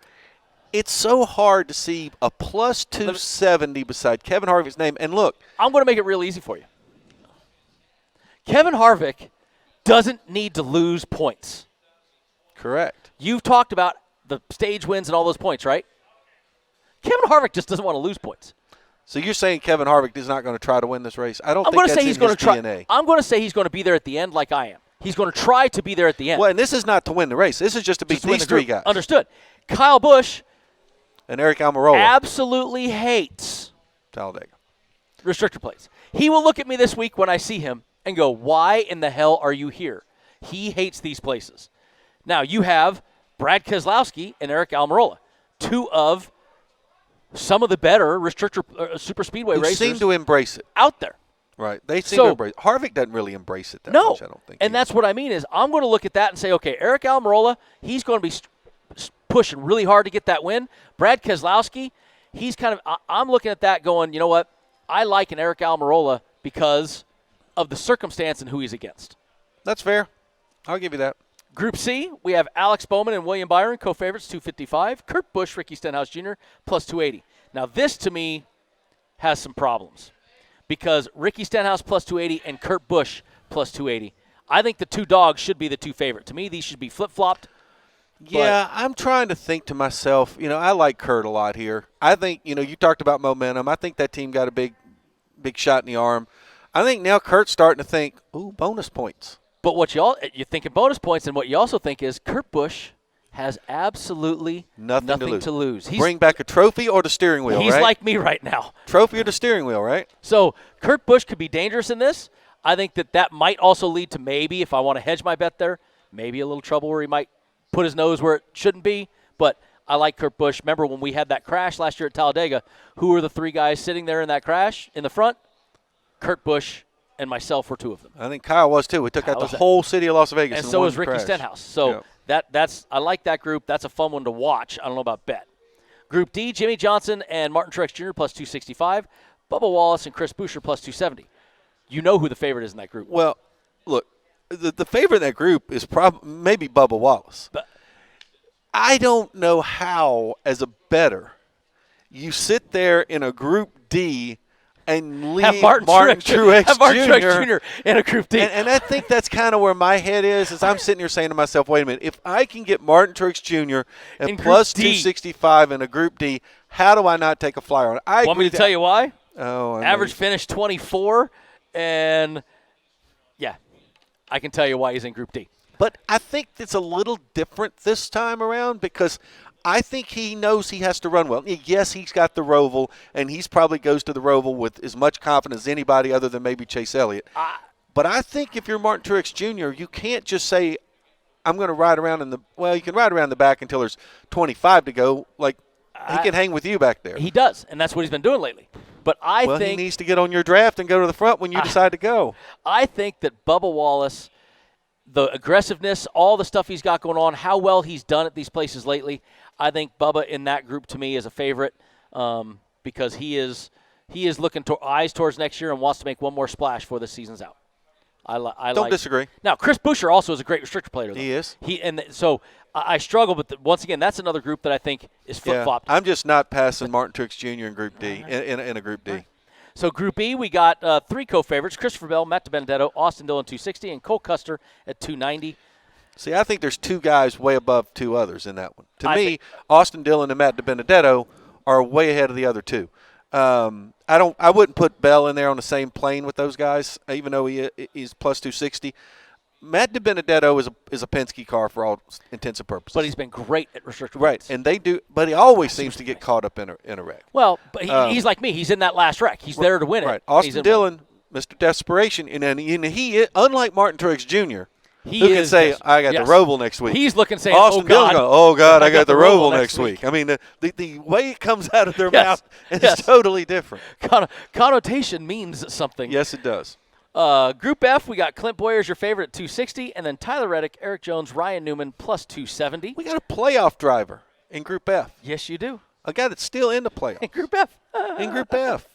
It's so hard to see a plus 270 beside Kevin Harvick's name. And look, I'm going to make it real easy for you. Kevin Harvick doesn't need to lose points. correct. You've talked about the stage wins and all those points, right? Kevin Harvick just doesn't want to lose points. So you're saying Kevin Harvick is not going to try to win this race? I don't I'm think going to that's say he's in going his to try. DNA. I'm going to say he's going to be there at the end like I am. He's going to try to be there at the end. Well, and this is not to win the race. This is just to beat Just to win these the group. three guys. Understood. Kyle Busch And Eric Almirola. absolutely hates Talladega. restrictor plates. He will look at me this week when I see him and go, why in the hell are you here? He hates these places. Now, you have Brad Keselowski and Eric Almirola, two of some of the better super speedway Who racers seem to embrace it. out there. Right. They seem So- to embrace it. Harvick doesn't really embrace it that No, much, I don't think. and that's what I mean is I'm going to look at that and say, okay, Eric Almirola, he's going to be pushing really hard to get that win. Brad Keselowski, he's kind of – I'm looking at that going, you know what? I like an Eric Almirola because of the circumstance and who he's against. That's fair. I'll give you that. Group C, we have Alex Bowman and William Byron, co-favorites, 255. Kurt Busch, Ricky Stenhouse Jr., plus 280. Now, this, to me, has some problems because Ricky Stenhouse plus 280 and Kurt Busch plus 280. I think the two dogs should be the two favorite. To me, these should be flip-flopped. Yeah, I'm trying to think to myself, I like Kurt a lot here. I think, you talked about momentum. I think that team got a big shot in the arm. I think now Kurt's starting to think, ooh, bonus points. But what you think of bonus points, and what you also think is Kurt Busch has absolutely nothing to lose. Bring back a trophy or the steering wheel, He's right? like me right now. Trophy or the steering wheel, right? So Kurt Busch could be dangerous in this. I think that might also lead to maybe, if I want to hedge my bet there, maybe a little trouble where he might put his nose where it shouldn't be. But I like Kurt Busch. Remember when we had that crash last year at Talladega, who were the three guys sitting there in that crash in the front? Kurt Busch and myself were two of them. I think Kyle was too. We took out the whole city of Las Vegas. And in so one was Ricky crash. Stenhouse. So that's I like that group. That's a fun one to watch. I don't know about bet. Group D, Jimmy Johnson and Martin Truex Jr. plus 265. Bubba Wallace and Chris Buescher plus 270. You know who the favorite is in that group. Well, look, the favorite in that group is maybe Bubba Wallace. But I don't know how, as a bettor, you sit there in a Group D and leave have Martin Truex Jr. in a Group D. And I think that's kind of where my head is I'm sitting here saying to myself, wait a minute, if I can get Martin Truex Jr. at In plus Group D. 265 in a Group D, how do I not take a flyer on it? Want me to tell you why? Oh, Average finish 24, and yeah, I can tell you why he's in Group D. But I think it's a little different this time around because I think he knows he has to run well. Yes, he's got the Roval, and he's probably goes to the Roval with as much confidence as anybody other than maybe Chase Elliott. But I think if you're Martin Truex Jr., you can't just say, I'm going to ride around you can ride around the back until there's 25 to go. Like, he can hang with you back there. He does, and that's what he's been doing lately. But I think he needs to get on your draft and go to the front when you decide to go. I think that Bubba Wallace, the aggressiveness, all the stuff he's got going on, how well he's done at these places lately, I think Bubba in that group to me is a favorite because he is looking eyes towards next year and wants to make one more splash before the season's out. I Don't disagree. Now, Chris Buescher also is a great restrictor player, though. He is. So I struggle, but once again, that's another group that I think is flip-flopped. I'm just not passing Martin Truex Jr. in Group D, in a Group D. Right. So Group E, we got three co-favorites, Christopher Bell, Matt DiBenedetto, Austin Dillon 260, and Cole Custer at 290. See, I think there's two guys way above two others in that one. To me, Austin Dillon and Matt DiBenedetto are way ahead of the other two. I wouldn't put Bell in there on the same plane with those guys, even though he's plus 260. Matt DiBenedetto is a Penske car for all intents and purposes. But he's been great at restrictor right, plates. and they do. But he always seems to get caught up in a wreck. Well, but he's like me. He's in that last wreck. He's there to win it. Right, Austin Dillon, Mr. Desperation, and he unlike Martin Truex Jr. Who can say, I got the Roval next week. He's looking saying, Austin Dillon going, oh, God, I got the Roval next week. I mean, the way it comes out of their mouth is totally different. Connotation means something. Yes, it does. Group F, we got Clint Boyer's your favorite at 260, and then Tyler Reddick, Eric Jones, Ryan Newman plus 270. We got a playoff driver in Group F. Yes, you do. A guy that's still in the playoffs. In Group F. In Group F.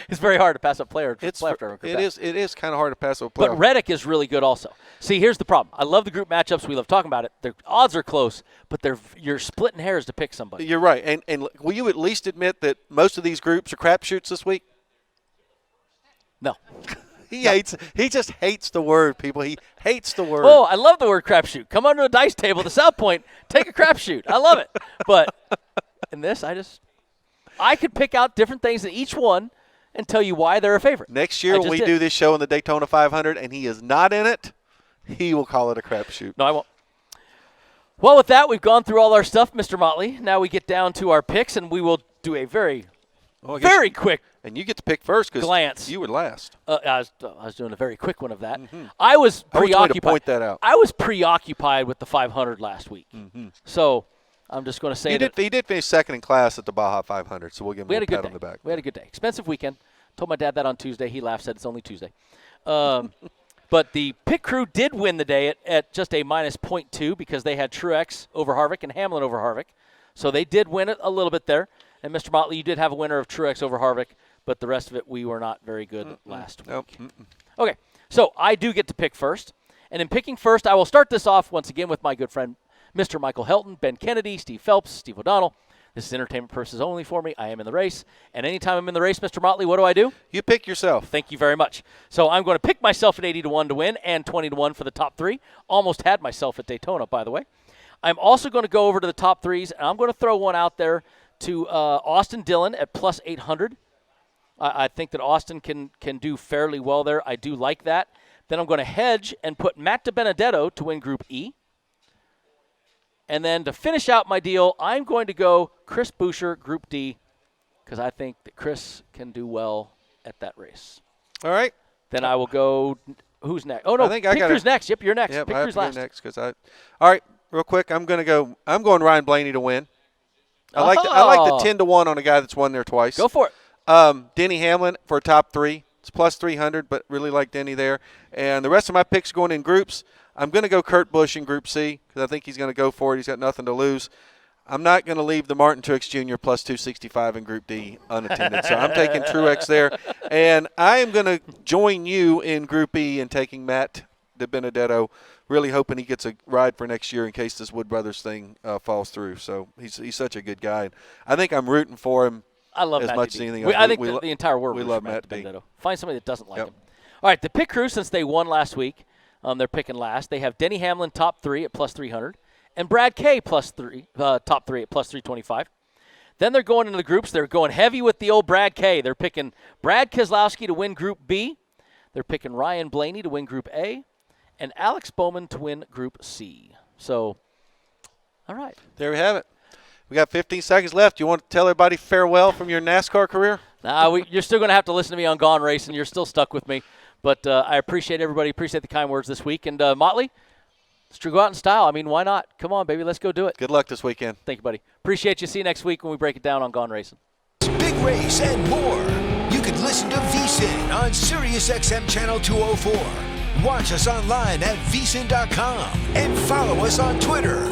It's very hard to pass up playoff driver in Group F. It is kind of hard to pass up playoff. But Reddick is really good also. See, here's the problem. I love the group matchups. We love talking about it. The odds are close, but you're splitting hairs to pick somebody. You're right. And will you at least admit that most of these groups are crapshoots this week? No. He just hates the word, people. He hates the word. Oh, I love the word crapshoot. Come under a dice table at the South Point, take a crapshoot. I love it. But in this, I could pick out different things in each one and tell you why they're a favorite. Next year when we do this show in the Daytona 500 and he is not in it, he will call it a crapshoot. No, I won't. Well, with that, we've gone through all our stuff, Mr. Motley. Now we get down to our picks, and we will do a very quick and you get to pick first because you were last. I was doing a very quick one of that. Mm-hmm. I was preoccupied. I want you to point that out. I was preoccupied with the 500 last week. Mm-hmm. So I'm just going to say he did finish second in class at the Baja 500, so we'll give him a pat on the back. We had a good day. Expensive weekend. Told my dad that on Tuesday. He laughed, said it's only Tuesday. But the pit crew did win the day at just a minus 0.2 because they had Truex over Harvick and Hamlin over Harvick. So they did win it a little bit there. And, Mr. Motley, you did have a winner of Truex over Harvick, but the rest of it we were not very good last week. Nope. Okay, so I do get to pick first. And in picking first, I will start this off once again with my good friend Mr. Michael Helton, Ben Kennedy, Steve Phelps, Steve O'Donnell. This is entertainment purposes only for me. I am in the race. And anytime I'm in the race, Mr. Motley, what do? You pick yourself. Thank you very much. So I'm going to pick myself at 80-1 to win and 20-1 for the top three. Almost had myself at Daytona, by the way. I'm also going to go over to the top threes, and I'm going to throw one out there to Austin Dillon at plus 800. I think that Austin can do fairly well there. I do like that. Then I'm going to hedge and put Matt DiBenedetto to win Group E. And then to finish out my deal, I'm going to go Chris Buescher, Group D, because I think that Chris can do well at that race. All right. Then I will go. Who's next? Oh no, I think Pick Crew's next. Yep, you're next. Yep, Pick I Crew's last. Next all right, real quick. I'm going Ryan Blaney to win. I like the 10-1 on a guy that's won there twice. Go for it. Denny Hamlin for a top three. It's plus 300, but really like Denny there. And the rest of my picks going in groups. I'm going to go Kurt Busch in Group C because I think he's going to go for it. He's got nothing to lose. I'm not going to leave the Martin Truex Jr. plus 265 in Group D unattended. So I'm taking Truex there. And I am going to join you in Group E and taking Matt DiBenedetto, really hoping he gets a ride for next year in case this Wood Brothers thing falls through. So he's such a good guy. I think I'm rooting for him. I love as Matt much D. as anything else. I think the entire world we love Matt D. Find somebody that doesn't like him. All right, the pit crew, since they won last week, they're picking last. They have Denny Hamlin top three at plus 300, and Brad K top three at plus 325. Then they're going into the groups. They're going heavy with the old Brad K. They're picking Brad Keselowski to win Group B. They're picking Ryan Blaney to win Group A, and Alex Bowman to win Group C. So, all right. There we have it. We got 15 seconds left. You want to tell everybody farewell from your NASCAR career? You're still going to have to listen to me on Gaughan Racing. You're still stuck with me. But I appreciate everybody. Appreciate the kind words this week. And, Motley, let's go out in style. I mean, why not? Come on, baby. Let's go do it. Good luck this weekend. Thank you, buddy. Appreciate you. See you next week when we break it down on Gaughan Racing. Big race and more. You can listen to VSiN on SiriusXM Channel 204. Watch us online at vsin.com and follow us on Twitter